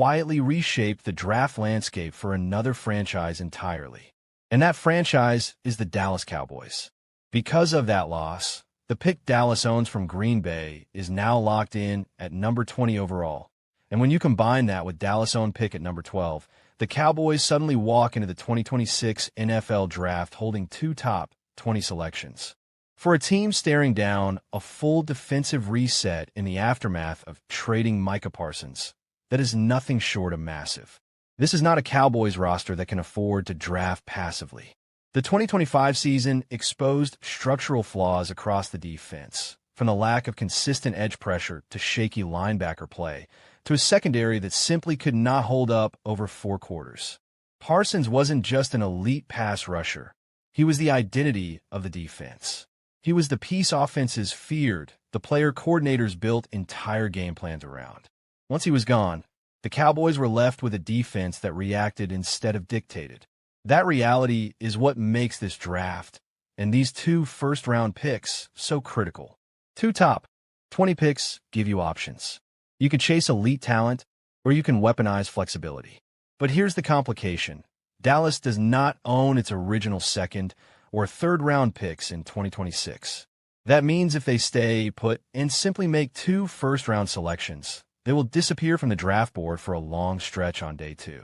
quietly reshaped the draft landscape for another franchise entirely. And that franchise is the Dallas Cowboys. Because of that loss, the pick Dallas owns from Green Bay is now locked in at number 20 overall. And when you combine that with Dallas' own pick at number 12, the Cowboys suddenly walk into the 2026 NFL Draft holding two top 20 selections. For a team staring down a full defensive reset in the aftermath of trading Micah Parsons, that is nothing short of massive. This is not a Cowboys roster that can afford to draft passively. The 2025 season exposed structural flaws across the defense, from the lack of consistent edge pressure to shaky linebacker play, to a secondary that simply could not hold up over 4 quarters. Parsons wasn't just an elite pass rusher. He was the identity of the defense. He was the piece offenses feared, the player coordinators built entire game plans around. Once he was gone, the Cowboys were left with a defense that reacted instead of dictated. That reality is what makes this draft and these 2 first-round picks so critical. 2 top 20 picks give you options. You can chase elite talent, or you can weaponize flexibility. But here's the complication. Dallas does not own its original second or third-round picks in 2026. That means if they stay put and simply make 2 first-round selections, they will disappear from the draft board for a long stretch on day 2.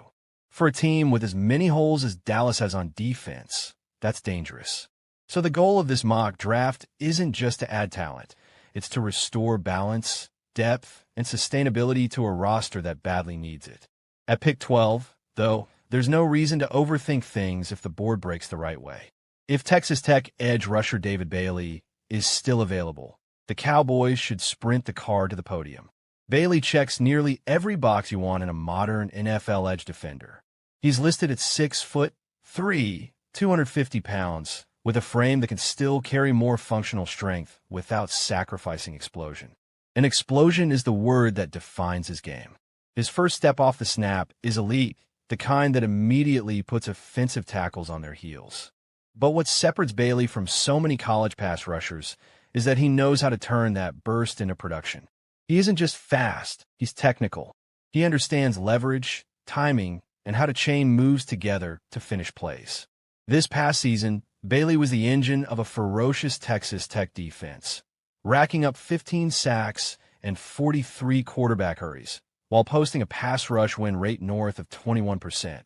For a team with as many holes as Dallas has on defense, that's dangerous. So the goal of this mock draft isn't just to add talent. It's to restore balance, depth, and sustainability to a roster that badly needs it. At pick 12, though, there's no reason to overthink things if the board breaks the right way. If Texas Tech edge rusher David Bailey is still available, the Cowboys should sprint the car to the podium. Bailey checks nearly every box you want in a modern NFL edge defender. He's listed at 6'3", 250 pounds, with a frame that can still carry more functional strength without sacrificing explosion. An explosion is the word that defines his game. His first step off the snap is elite, the kind that immediately puts offensive tackles on their heels. But what separates Bailey from so many college pass rushers is that he knows how to turn that burst into production. He isn't just fast, he's technical. He understands leverage, timing, and how to chain moves together to finish plays. This past season, Bailey was the engine of a ferocious Texas Tech defense, racking up 15 sacks and 43 quarterback hurries, while posting a pass rush win rate north of 21%,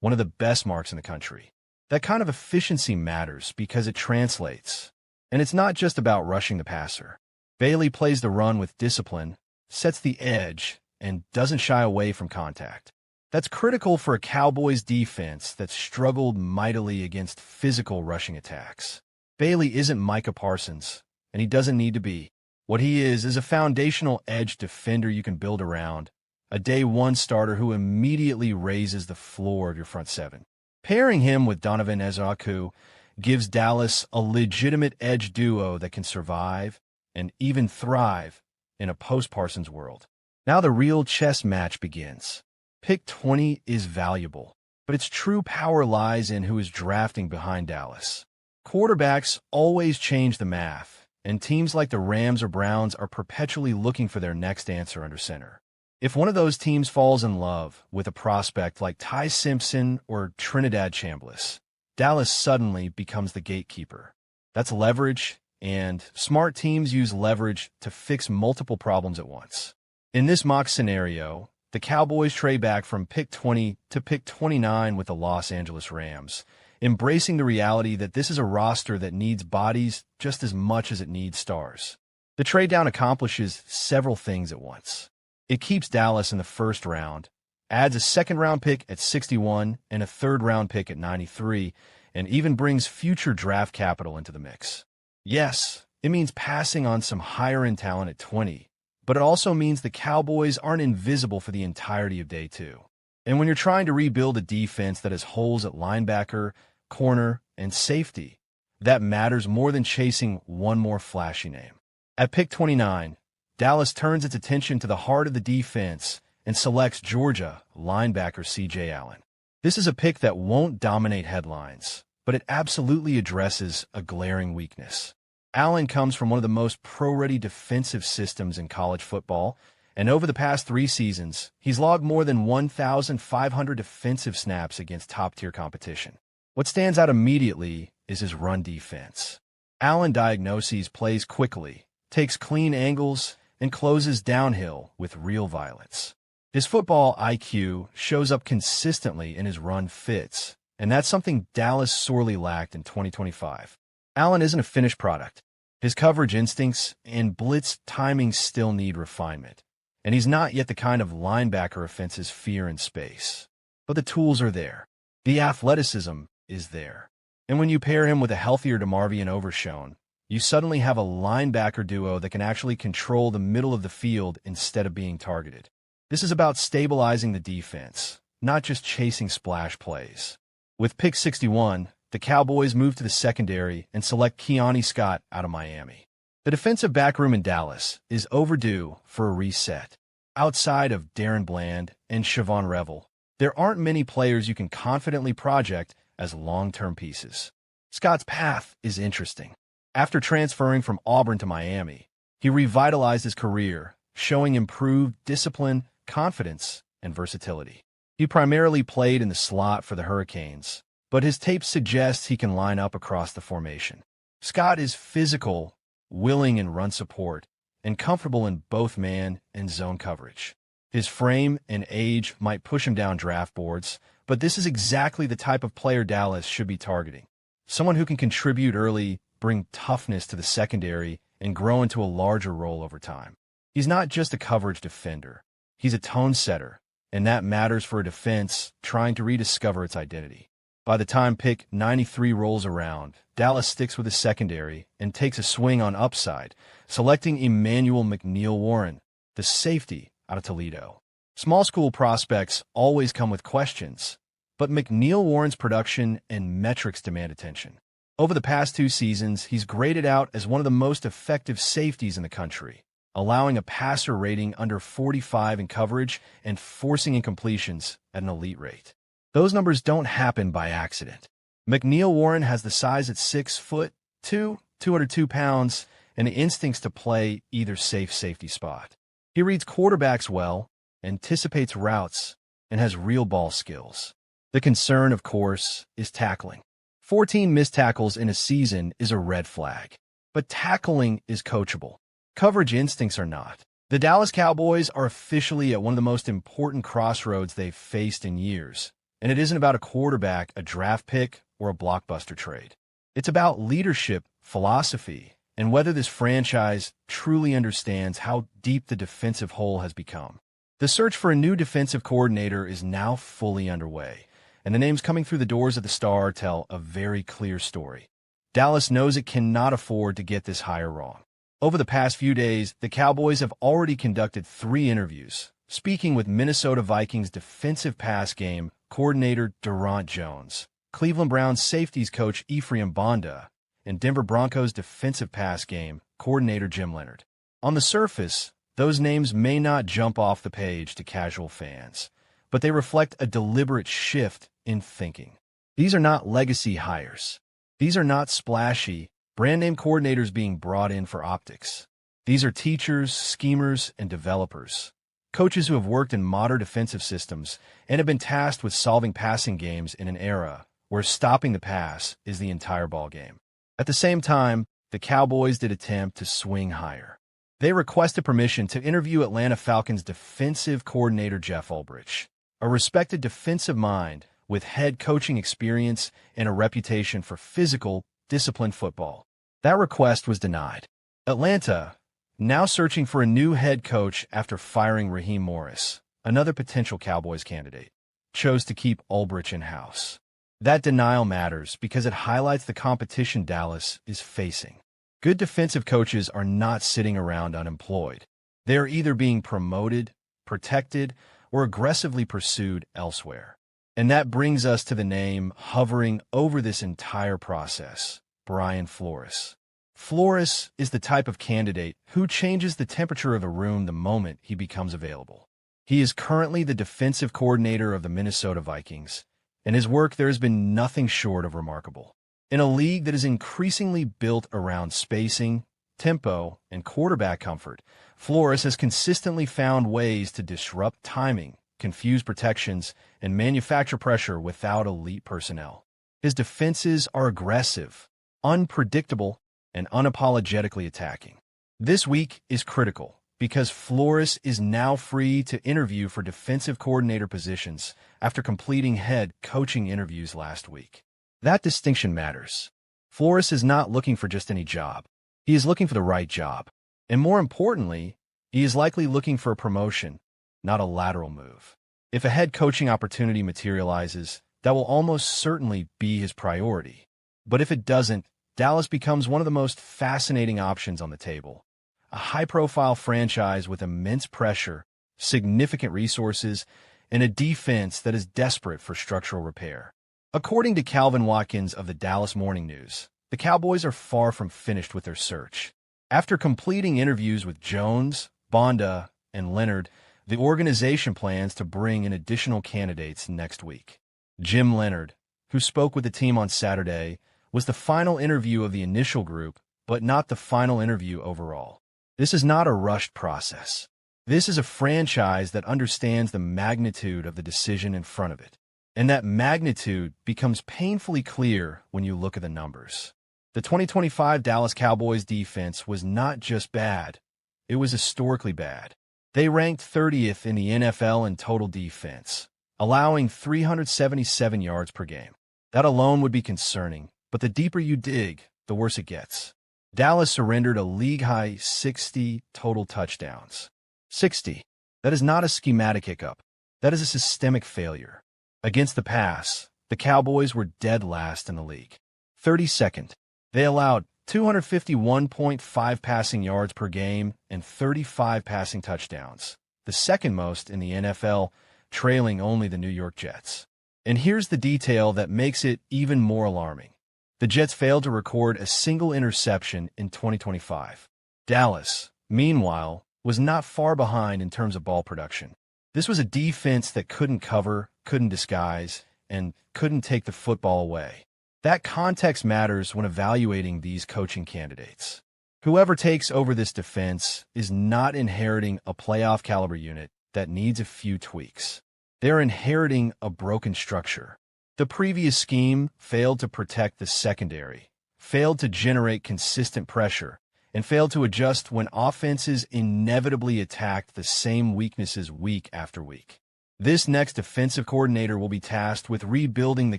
one of the best marks in the country. That kind of efficiency matters because it translates. And it's not just about rushing the passer. Bailey plays the run with discipline, sets the edge, and doesn't shy away from contact. That's critical for a Cowboys defense that struggled mightily against physical rushing attacks. Bailey isn't Micah Parsons, and he doesn't need to be. What he is a foundational edge defender you can build around, a day 1 starter who immediately raises the floor of your front 7. Pairing him with Donovan Ezeaku gives Dallas a legitimate edge duo that can survive and even thrive in a post-Parsons world. Now the real chess match begins. Pick 20 is valuable, but its true power lies in who is drafting behind Dallas. Quarterbacks always change the math, and teams like the Rams or Browns are perpetually looking for their next answer under center. If one of those teams falls in love with a prospect like Ty Simpson or Trinidad Chambliss, Dallas suddenly becomes the gatekeeper. That's leverage, and smart teams use leverage to fix multiple problems at once. In this mock scenario, the Cowboys trade back from pick 20 to pick 29 with the Los Angeles Rams, embracing the reality that this is a roster that needs bodies just as much as it needs stars. The trade down accomplishes several things at once. It keeps Dallas in the first round, adds a second-round pick at 61 and a third-round pick at 93, and even brings future draft capital into the mix. Yes, it means passing on some higher-end talent at 20, but it also means the Cowboys aren't invisible for the entirety of day 2. And when you're trying to rebuild a defense that has holes at linebacker, corner, and safety, that matters more than chasing one more flashy name. At pick 29, Dallas turns its attention to the heart of the defense and selects Georgia linebacker C.J. Allen. This is a pick that won't dominate headlines, but it absolutely addresses a glaring weakness. Allen comes from one of the most pro-ready defensive systems in college football, And over the past 3 seasons, he's logged more than 1,500 defensive snaps against top-tier competition. What stands out immediately is his run defense. Allen diagnoses plays quickly, takes clean angles, and closes downhill with real violence. His football IQ shows up consistently in his run fits, and that's something Dallas sorely lacked in 2025. Allen isn't a finished product. His coverage instincts and blitz timing still need refinement, and he's not yet the kind of linebacker offenses fear in space. But the tools are there. The athleticism is there. And when you pair him with a healthier DeMarvion Overshown, you suddenly have a linebacker duo that can actually control the middle of the field instead of being targeted. This is about stabilizing the defense, not just chasing splash plays. With pick 61, the Cowboys move to the secondary and select Keone Scott out of Miami. The defensive backroom in Dallas is overdue for a reset. Outside of Darren Bland and Siobhan Revel, there aren't many players you can confidently project as long-term pieces. Scott's path is interesting. After transferring from Auburn to Miami, he revitalized his career, showing improved discipline, confidence, and versatility. He primarily played in the slot for the Hurricanes, but his tape suggests he can line up across the formation. Scott is physical, willing in run support, and comfortable in both man and zone coverage. His frame and age might push him down draft boards, but this is exactly the type of player Dallas should be targeting. Someone who can contribute early, bring toughness to the secondary, and grow into a larger role over time. He's not just a coverage defender. He's a tone setter, and that matters for a defense trying to rediscover its identity. By the time pick 93 rolls around, Dallas sticks with his secondary and takes a swing on upside, selecting Emmanuel McNeil-Warren, the safety out of Toledo. Small school prospects always come with questions, but McNeil-Warren's production and metrics demand attention. Over the past 2 seasons, he's graded out as one of the most effective safeties in the country, allowing a passer rating under 45 in coverage and forcing incompletions at an elite rate. Those numbers don't happen by accident. McNeil-Warren has the size at 6'2", 202 pounds, and the instincts to play either safe safety spot. He reads quarterbacks well, anticipates routes, and has real ball skills. The concern, of course, is tackling. 14 missed tackles in a season is a red flag, but tackling is coachable. Coverage instincts are not. The Dallas Cowboys are officially at one of the most important crossroads they've faced in years, and it isn't about a quarterback, a draft pick, or a blockbuster trade. It's about leadership, philosophy, and whether this franchise truly understands how deep the defensive hole has become. The search for a new defensive coordinator is now fully underway, and the names coming through the doors of the Star tell a very clear story. Dallas knows it cannot afford to get this hire wrong. Over the past few days, the Cowboys have already conducted 3 interviews, speaking with Minnesota Vikings defensive pass game coordinator Durant Jones, Cleveland Browns safeties coach Ephraim Bonda, and Denver Broncos defensive pass game coordinator Jim Leonard. On the surface, those names may not jump off the page to casual fans, but they reflect a deliberate shift in thinking. These are not legacy hires. These are not splashy, brand-name coordinators being brought in for optics. These are teachers, schemers, and developers. Coaches who have worked in modern defensive systems and have been tasked with solving passing games in an era where stopping the pass is the entire ballgame. At the same time, the Cowboys did attempt to swing higher. They requested permission to interview Atlanta Falcons defensive coordinator Jeff Ulbrich, a respected defensive mind with head coaching experience and a reputation for physical, disciplined football. That request was denied. Atlanta, now searching for a new head coach after firing Raheem Morris, another potential Cowboys candidate, chose to keep Ulbrich in-house. That denial matters because it highlights the competition Dallas is facing. Good defensive coaches are not sitting around unemployed. They are either being promoted, protected, or aggressively pursued elsewhere. And that brings us to the name hovering over this entire process, Brian Flores. Flores is the type of candidate who changes the temperature of a room the moment he becomes available. He is currently the defensive coordinator of the Minnesota Vikings, and his work there has been nothing short of remarkable. In a league that is increasingly built around spacing, tempo, and quarterback comfort, Flores has consistently found ways to disrupt timing, confuse protections, and manufacture pressure without elite personnel. His defenses are aggressive, unpredictable, and unapologetically attacking. This week is critical because Flores is now free to interview for defensive coordinator positions after completing head coaching interviews last week. That distinction matters. Flores is not looking for just any job. He is looking for the right job. And more importantly, he is likely looking for a promotion, not a lateral move. If a head coaching opportunity materializes, that will almost certainly be his priority. But if it doesn't, Dallas becomes one of the most fascinating options on the table. A high-profile franchise with immense pressure, significant resources, and a defense that is desperate for structural repair. According to Calvin Watkins of the Dallas Morning News, the Cowboys are far from finished with their search. After completing interviews with Jones, Bonda, and Leonard, the organization plans to bring in additional candidates next week. Jim Leonard, who spoke with the team on Saturday, was the final interview of the initial group, but not the final interview overall. This is not a rushed process. This is a franchise that understands the magnitude of the decision in front of it. And that magnitude becomes painfully clear when you look at the numbers. The 2025 Dallas Cowboys defense was not just bad, it was historically bad. They ranked 30th in the NFL in total defense, allowing 377 yards per game. That alone would be concerning, but the deeper you dig, the worse it gets. Dallas surrendered a league-high 60 total touchdowns. 60. That is not a schematic hiccup. That is a systemic failure. Against the pass, the Cowboys were dead last in the league. 32nd. They allowed 251.5 passing yards per game and 35 passing touchdowns, the second most in the NFL, trailing only the New York Jets. And here's the detail that makes it even more alarming. The Jets failed to record a single interception in 2025. Dallas, meanwhile, was not far behind in terms of ball production. This was a defense that couldn't cover, couldn't disguise, and couldn't take the football away. That context matters when evaluating these coaching candidates. Whoever takes over this defense is not inheriting a playoff-caliber unit that needs a few tweaks. They're inheriting a broken structure. The previous scheme failed to protect the secondary, failed to generate consistent pressure, and failed to adjust when offenses inevitably attacked the same weaknesses week after week. This next defensive coordinator will be tasked with rebuilding the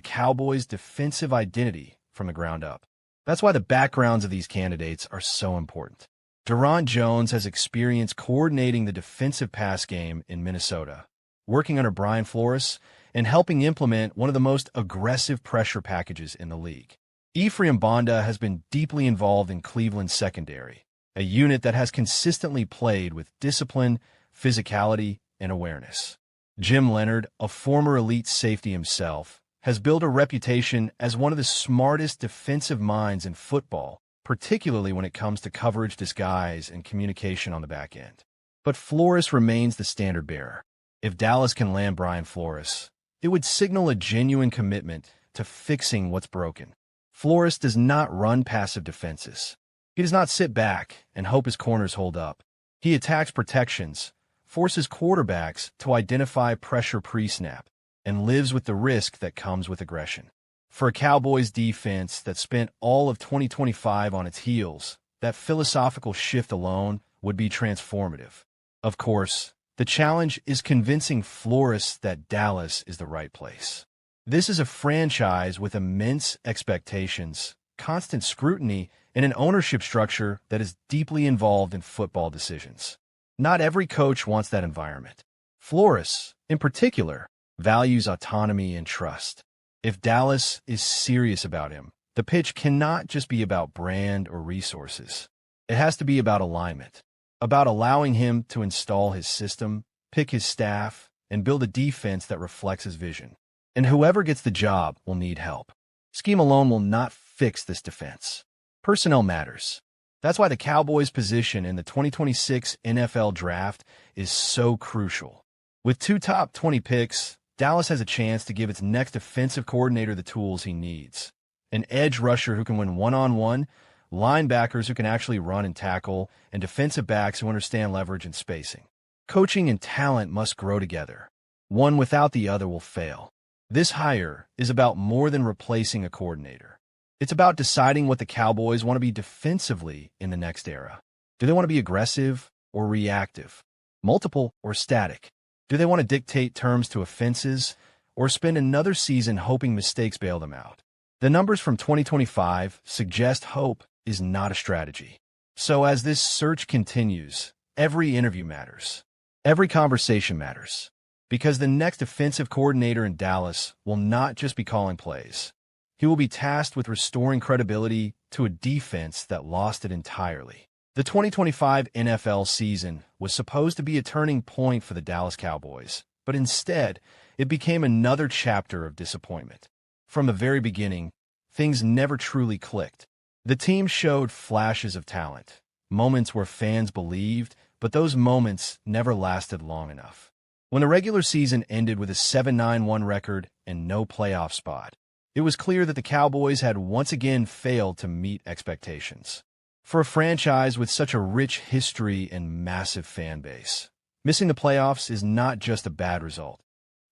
Cowboys' defensive identity from the ground up. That's why the backgrounds of these candidates are so important. Deron Jones has experience coordinating the defensive pass game in Minnesota, working under Brian Flores, and helping implement one of the most aggressive pressure packages in the league. Ephraim Bonda has been deeply involved in Cleveland's secondary, a unit that has consistently played with discipline, physicality, and awareness. Jim Leonard, a former elite safety himself, has built a reputation as one of the smartest defensive minds in football, particularly when it comes to coverage, disguise, and communication on the back end. But Flores remains the standard bearer. If Dallas can land Brian Flores, it would signal a genuine commitment to fixing what's broken. Flores does not run passive defenses. He does not sit back and hope his corners hold up. He attacks protections, forces quarterbacks to identify pressure pre-snap, and lives with the risk that comes with aggression. For a Cowboys defense that spent all of 2025 on its heels, that philosophical shift alone would be transformative. Of course, the challenge is convincing Flores that Dallas is the right place. This is a franchise with immense expectations, constant scrutiny, and an ownership structure that is deeply involved in football decisions. Not every coach wants that environment. Flores, in particular, values autonomy and trust. If Dallas is serious about him, the pitch cannot just be about brand or resources. It has to be about alignment, about allowing him to install his system, pick his staff, and build a defense that reflects his vision. And whoever gets the job will need help. Scheme alone will not fix this defense. Personnel matters. That's why the Cowboys' position in the 2026 NFL Draft is so crucial. With 2 top 20 picks, Dallas has a chance to give its next defensive coordinator the tools he needs. An edge rusher who can win one-on-one linebackers who can actually run and tackle, and defensive backs who understand leverage and spacing. Coaching and talent must grow together. One without the other will fail. This hire is about more than replacing a coordinator. It's about deciding what the Cowboys want to be defensively in the next era. Do they want to be aggressive or reactive? Multiple or static? Do they want to dictate terms to offenses or spend another season hoping mistakes bail them out? The numbers from 2025 suggest hope is not a strategy. So as this search continues, every interview matters. Every conversation matters. Because the next offensive coordinator in Dallas will not just be calling plays. He will be tasked with restoring credibility to a defense that lost it entirely. The 2025 NFL season was supposed to be a turning point for the Dallas Cowboys, but instead, it became another chapter of disappointment. From the very beginning, things never truly clicked. The team showed flashes of talent, moments where fans believed, but those moments never lasted long enough. When the regular season ended with a 7-9-1 record and no playoff spot, it was clear that the Cowboys had once again failed to meet expectations. For a franchise with such a rich history and massive fan base, missing the playoffs is not just a bad result.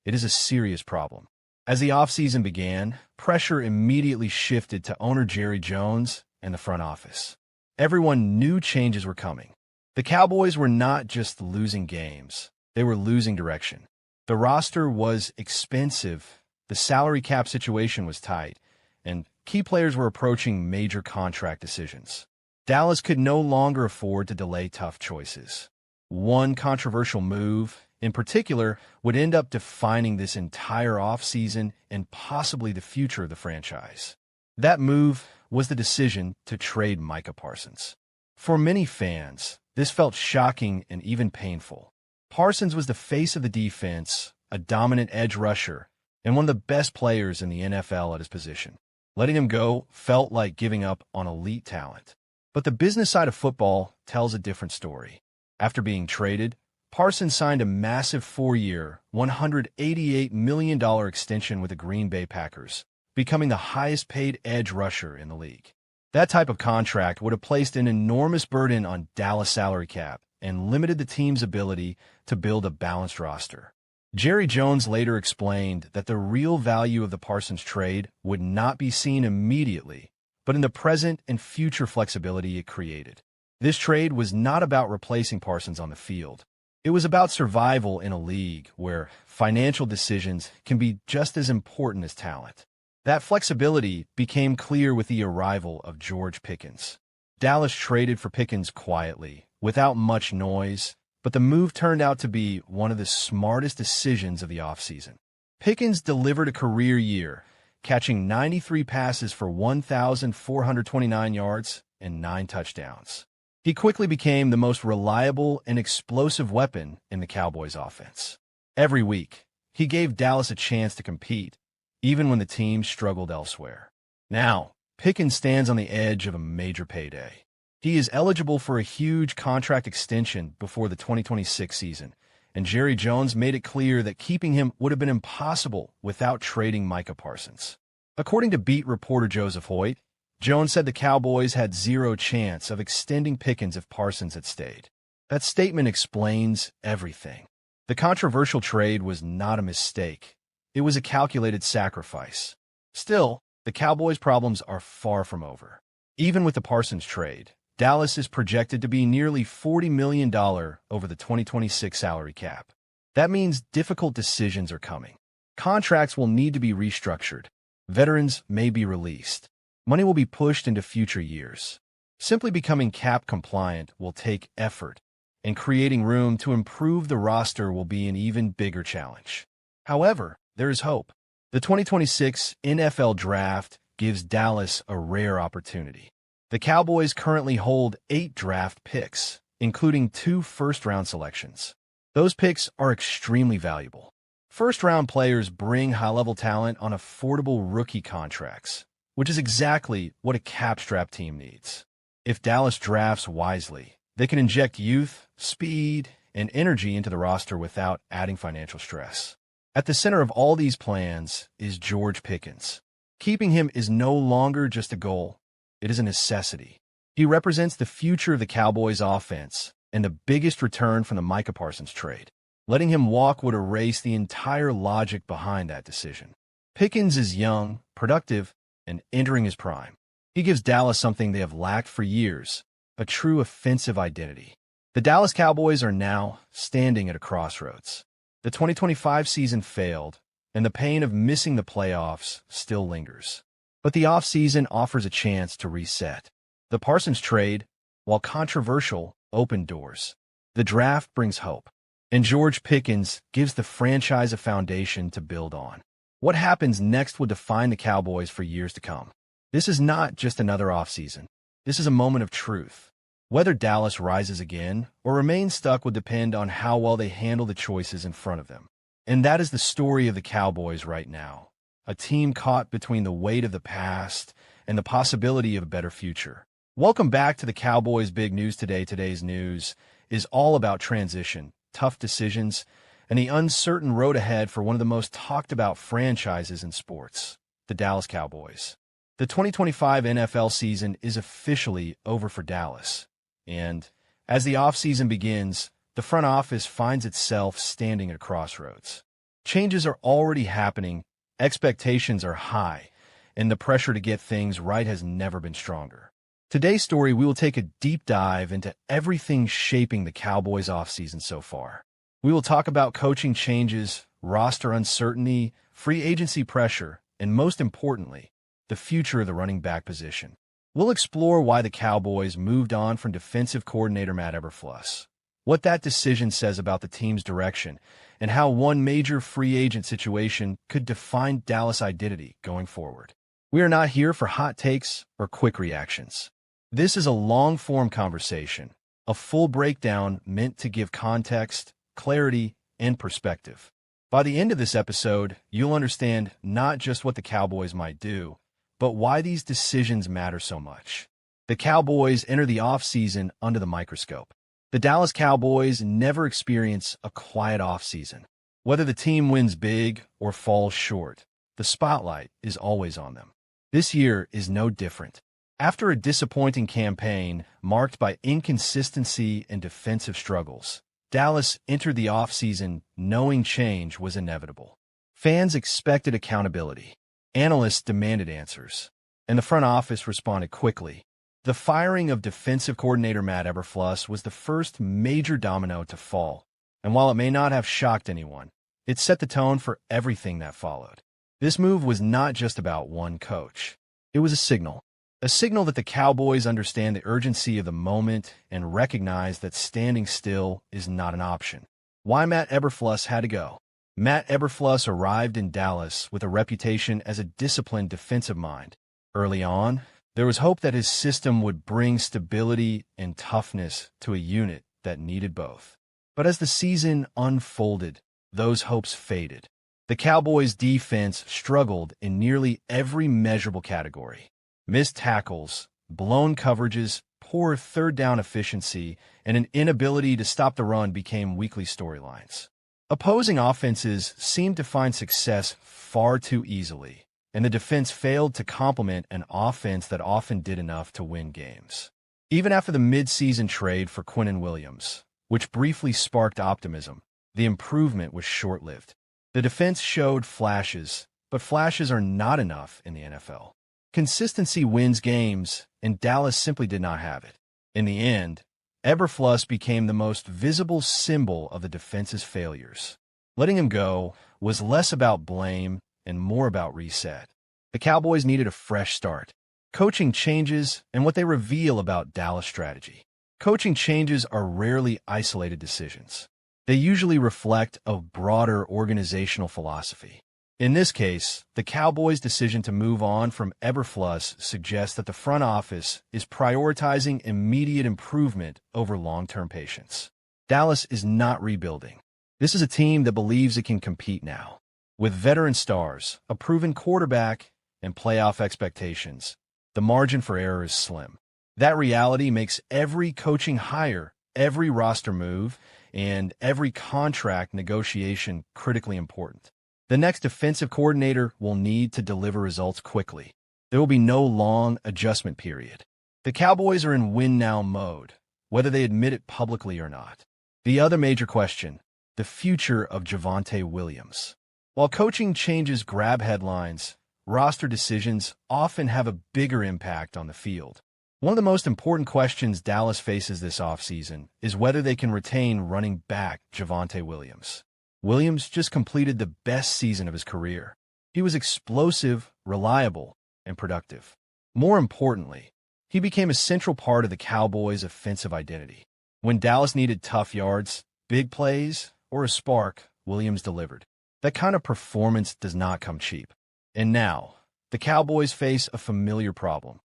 It is a serious problem. As the offseason began, pressure immediately shifted to owner Jerry Jones and the front office. Everyone knew changes were coming. The Cowboys were not just losing games, they were losing direction. The roster was expensive, the salary cap situation was tight, and key players were approaching major contract decisions. Dallas could no longer afford to delay tough choices. One controversial move, in particular, would end up defining this entire offseason and possibly the future of the franchise. That move was the decision to trade Micah Parsons. For many fans, this felt shocking and even painful. Parsons was the face of the defense, a dominant edge rusher, and one of the best players in the NFL at his position. Letting him go felt like giving up on elite talent. But the business side of football tells a different story. After being traded, Parsons signed a massive 4-year, $188 million extension with the Green Bay Packers, becoming the highest-paid edge rusher in the league. That type of contract would have placed an enormous burden on Dallas' salary cap and limited the team's ability to build a balanced roster. Jerry Jones later explained that the real value of the Parsons trade would not be seen immediately, but in the present and future flexibility it created. This trade was not about replacing Parsons on the field. It was about survival in a league where financial decisions can be just as important as talent. That flexibility became clear with the arrival of George Pickens. Dallas traded for Pickens quietly, without much noise, but the move turned out to be one of the smartest decisions of the offseason. Pickens delivered a career year, catching 93 passes for 1,429 yards and 9 touchdowns. He quickly became the most reliable and explosive weapon in the Cowboys' offense. Every week, he gave Dallas a chance to compete, even when the team struggled elsewhere. Now, Pickens stands on the edge of a major payday. He is eligible for a huge contract extension before the 2026 season, and Jerry Jones made it clear that keeping him would have been impossible without trading Micah Parsons. According to beat reporter Joseph Hoyt, Jones said the Cowboys had zero chance of extending Pickens if Parsons had stayed. That statement explains everything. The controversial trade was not a mistake. It was a calculated sacrifice. Still, the Cowboys' problems are far from over. Even with the Parsons trade, Dallas is projected to be nearly $40 million over the 2026 salary cap. That means difficult decisions are coming. Contracts will need to be restructured. Veterans may be released. Money will be pushed into future years. Simply becoming cap compliant will take effort, and creating room to improve the roster will be an even bigger challenge. However, there is hope. The 2026 NFL Draft gives Dallas a rare opportunity. The Cowboys currently hold 8 draft picks, including 2 first-round selections. Those picks are extremely valuable. First-round players bring high-level talent on affordable rookie contracts, which is exactly what a cap-strapped team needs. If Dallas drafts wisely, they can inject youth, speed, and energy into the roster without adding financial stress. At the center of all these plans is George Pickens. Keeping him is no longer just a goal. It is a necessity. He represents the future of the Cowboys offense and the biggest return from the Micah Parsons trade. Letting him walk would erase the entire logic behind that decision. Pickens is young, productive, and entering his prime. He gives Dallas something they have lacked for years, a true offensive identity. The Dallas Cowboys are now standing at a crossroads. The 2025 season failed, and the pain of missing the playoffs still lingers. But the offseason offers a chance to reset. The Parsons trade, while controversial, opened doors. The draft brings hope, and George Pickens gives the franchise a foundation to build on. What happens next will define the Cowboys for years to come. This is not just another offseason. This is a moment of truth. Whether Dallas rises again or remains stuck will depend on how well they handle the choices in front of them. And that is the story of the Cowboys right now. A team caught between the weight of the past and the possibility of a better future. Welcome back to the Cowboys Big News Today. Today's news is all about transition, tough decisions, and the uncertain road ahead for one of the most talked about franchises in sports, the Dallas Cowboys. The 2025 NFL season is officially over for Dallas. And as the offseason begins, the front office finds itself standing at a crossroads. Changes are already happening, expectations are high, and the pressure to get things right has never been stronger. Today's story, we will take a deep dive into everything shaping the Cowboys offseason so far. We will talk about coaching changes, roster uncertainty, free agency pressure, and most importantly, the future of the running back position. We'll explore why the Cowboys moved on from defensive coordinator Matt Eberflus, what that decision says about the team's direction, and how one major free agent situation could define Dallas' identity going forward. We are not here for hot takes or quick reactions. This is a long-form conversation, a full breakdown meant to give context, clarity, and perspective. By the end of this episode, you'll understand not just what the Cowboys might do, but why these decisions matter so much. The Cowboys enter the offseason under the microscope. The Dallas Cowboys never experience a quiet offseason. Whether the team wins big or falls short, the spotlight is always on them. This year is no different. After a disappointing campaign marked by inconsistency and defensive struggles, Dallas entered the offseason knowing change was inevitable. Fans expected accountability. Analysts demanded answers, and the front office responded quickly. The firing of defensive coordinator Matt Eberflus was the first major domino to fall, and while it may not have shocked anyone, it set the tone for everything that followed. This move was not just about one coach. It was a signal that the Cowboys understand the urgency of the moment and recognize that standing still is not an option. Why Matt Eberflus had to go? Matt Eberflus arrived in Dallas with a reputation as a disciplined defensive mind. Early on, there was hope that his system would bring stability and toughness to a unit that needed both. But as the season unfolded, those hopes faded. The Cowboys' defense struggled in nearly every measurable category. Missed tackles, blown coverages, poor third-down efficiency, and an inability to stop the run became weekly storylines. Opposing offenses seemed to find success far too easily, and the defense failed to complement an offense that often did enough to win games. Even after the mid-season trade for Quinnen Williams, which briefly sparked optimism, the improvement was short-lived. The defense showed flashes, but flashes are not enough in the NFL. Consistency wins games, and Dallas simply did not have it. In the end, Eberflus became the most visible symbol of the defense's failures. Letting him go was less about blame and more about reset. The Cowboys needed a fresh start. Coaching changes and what they reveal about Dallas' strategy. Coaching changes are rarely isolated decisions. They usually reflect a broader organizational philosophy. In this case, the Cowboys' decision to move on from Eberflus suggests that the front office is prioritizing immediate improvement over long-term patience. Dallas is not rebuilding. This is a team that believes it can compete now. With veteran stars, a proven quarterback, and playoff expectations, the margin for error is slim. That reality makes every coaching hire, every roster move, and every contract negotiation critically important. The next defensive coordinator will need to deliver results quickly. There will be no long adjustment period. The Cowboys are in win-now mode, whether they admit it publicly or not. The other major question, the future of Javonte Williams. While coaching changes grab headlines, roster decisions often have a bigger impact on the field. One of the most important questions Dallas faces this offseason is whether they can retain running back Javonte Williams. Williams just completed the best season of his career. He was explosive, reliable, and productive. More importantly, he became a central part of the Cowboys' offensive identity. When Dallas needed tough yards, big plays, or a spark, Williams delivered. That kind of performance does not come cheap. And now, the Cowboys face a familiar problem: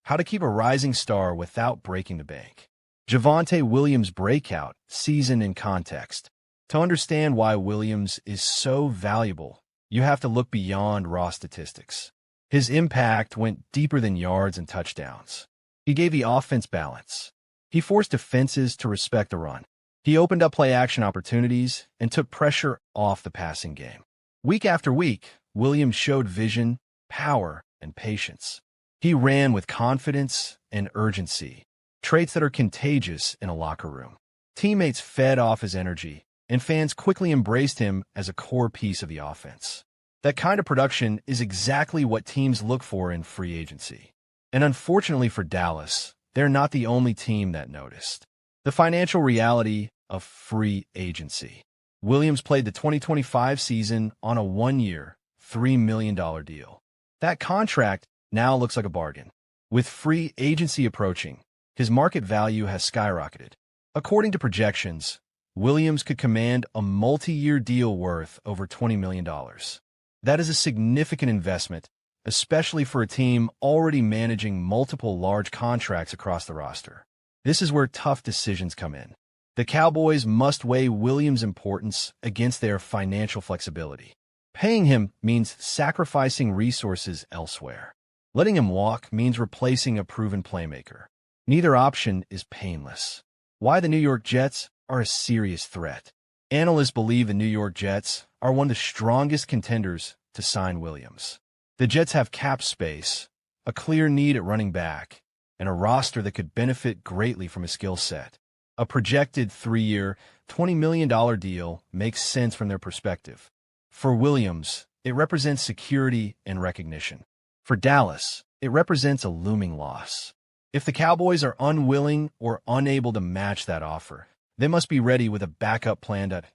how to keep a rising star without breaking the bank. Javonte Williams' breakout season in context. To understand why Williams is so valuable, you have to look beyond raw statistics. His impact went deeper than yards and touchdowns. He gave the offense balance. He forced defenses to respect the run. He opened up play-action opportunities and took pressure off the passing game. Week after week, Williams showed vision, power, and patience. He ran with confidence and urgency, traits that are contagious in a locker room. Teammates fed off his energy, and fans quickly embraced him as a core piece of the offense. That kind of production is exactly what teams look for in free agency. And unfortunately for Dallas, they're not the only team that noticed. The financial reality of free agency. Williams played the 2025 season on a one-year, $3 million deal. That contract now looks like a bargain. With free agency approaching, his market value has skyrocketed. According to projections, Williams could command a multi-year deal worth over $20 million. That is a significant investment, especially for a team already managing multiple large contracts across the roster. This is where tough decisions come in. The Cowboys must weigh Williams' importance against their financial flexibility. Paying him means sacrificing resources elsewhere. Letting him walk means replacing a proven playmaker. Neither option is painless. Why the New York Jets are a serious threat. Analysts believe the New York Jets are one of the strongest contenders to sign Williams. The Jets have cap space, a clear need at running back, and a roster that could benefit greatly from his skill set. A projected 3-year, $20 million deal makes sense from their perspective. For Williams, it represents security and recognition. For Dallas, it represents a looming loss. If the Cowboys are unwilling or unable to match that offer, they must be ready with a backup plan that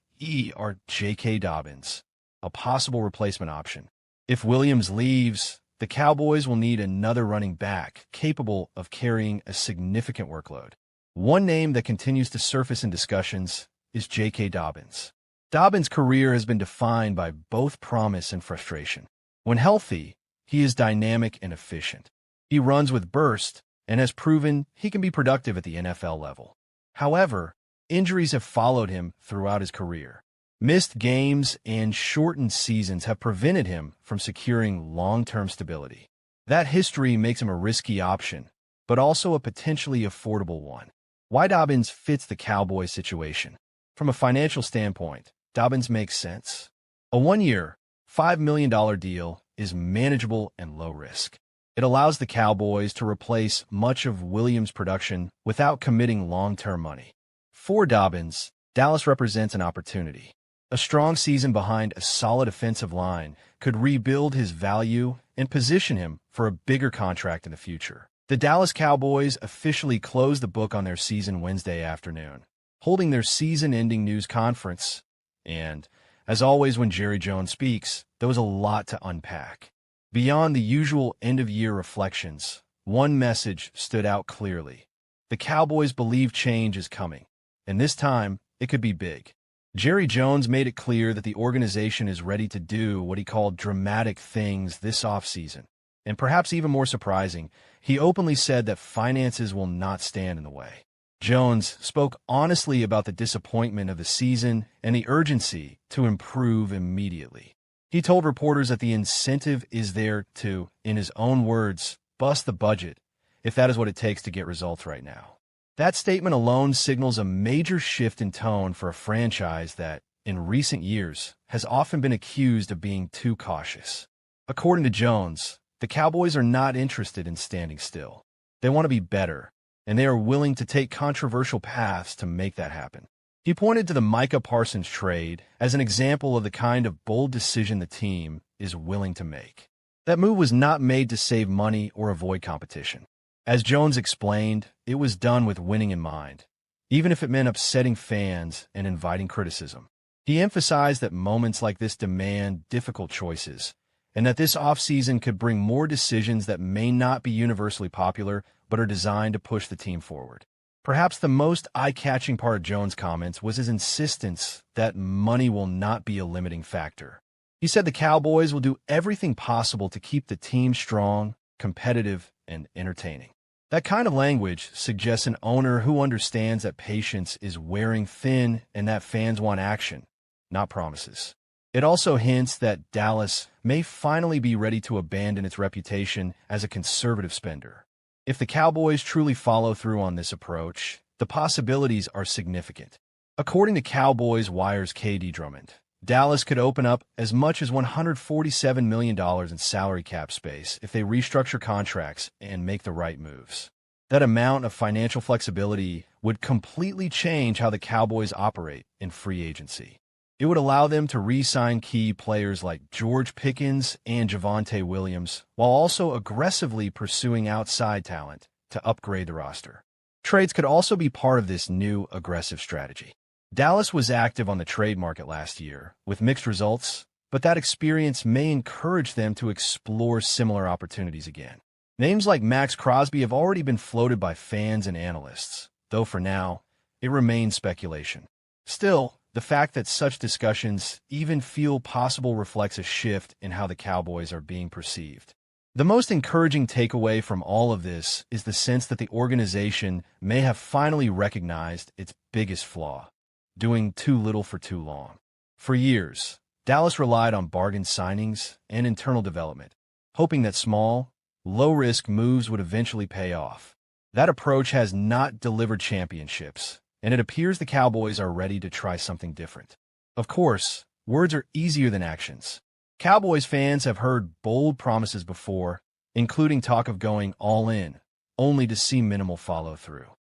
or J.K. Dobbins, a possible replacement option. If Williams leaves, the Cowboys will need another running back capable of carrying a significant workload. One name that continues to surface in discussions is J.K. Dobbins. Dobbins' career has been defined by both promise and frustration. When healthy, he is dynamic and efficient. He runs with burst and has proven he can be productive at the NFL level. However, injuries have followed him throughout his career. Missed games and shortened seasons have prevented him from securing long-term stability. That history makes him a risky option, but also a potentially affordable one. Why Dobbins fits the Cowboys situation? From a financial standpoint, Dobbins makes sense. A one-year, $5 million deal is manageable and low risk. It allows the Cowboys to replace much of Williams' production without committing long-term money. For Dobbins, Dallas represents an opportunity. A strong season behind a solid offensive line could rebuild his value and position him for a bigger contract in the future. The Dallas Cowboys officially closed the book on their season Wednesday afternoon, holding their season-ending news conference. And, as always when Jerry Jones speaks, there was a lot to unpack. Beyond the usual end-of-year reflections, one message stood out clearly. The Cowboys believe change is coming, and this time, it could be big. Jerry Jones made it clear that the organization is ready to do what he called dramatic things this offseason. And perhaps even more surprising, he openly said that finances will not stand in the way. Jones spoke honestly about the disappointment of the season and the urgency to improve immediately. He told reporters that the incentive is there to, in his own words, bust the budget, if that is what it takes to get results right now. That statement alone signals a major shift in tone for a franchise that, in recent years, has often been accused of being too cautious. According to Jones, the Cowboys are not interested in standing still. They want to be better, and they are willing to take controversial paths to make that happen. He pointed to the Micah Parsons trade as an example of the kind of bold decision the team is willing to make. That move was not made to save money or avoid competition. As Jones explained, it was done with winning in mind, even if it meant upsetting fans and inviting criticism. He emphasized that moments like this demand difficult choices, and that this offseason could bring more decisions that may not be universally popular but are designed to push the team forward. Perhaps the most eye-catching part of Jones' comments was his insistence that money will not be a limiting factor. He said the Cowboys will do everything possible to keep the team strong, competitive, and entertaining. That kind of language suggests an owner who understands that patience is wearing thin and that fans want action, not promises. It also hints that Dallas may finally be ready to abandon its reputation as a conservative spender. If the Cowboys truly follow through on this approach, the possibilities are significant. According to Cowboys Wire's KD Drummond, Dallas could open up as much as $147 million in salary cap space if they restructure contracts and make the right moves. That amount of financial flexibility would completely change how the Cowboys operate in free agency. It would allow them to re-sign key players like George Pickens and Javonte Williams, while also aggressively pursuing outside talent to upgrade the roster. Trades could also be part of this new aggressive strategy. Dallas was active on the trade market last year, with mixed results, but that experience may encourage them to explore similar opportunities again. Names like Max Crosby have already been floated by fans and analysts, though for now, it remains speculation. Still, the fact that such discussions even feel possible reflects a shift in how the Cowboys are being perceived. The most encouraging takeaway from all of this is the sense that the organization may have finally recognized its biggest flaw: doing too little for too long. For years, Dallas relied on bargain signings and internal development, hoping that small, low-risk moves would eventually pay off. That approach has not delivered championships, and it appears the Cowboys are ready to try something different. Of course, words are easier than actions. Cowboys fans have heard bold promises before, including talk of going all in, only to see minimal follow-through.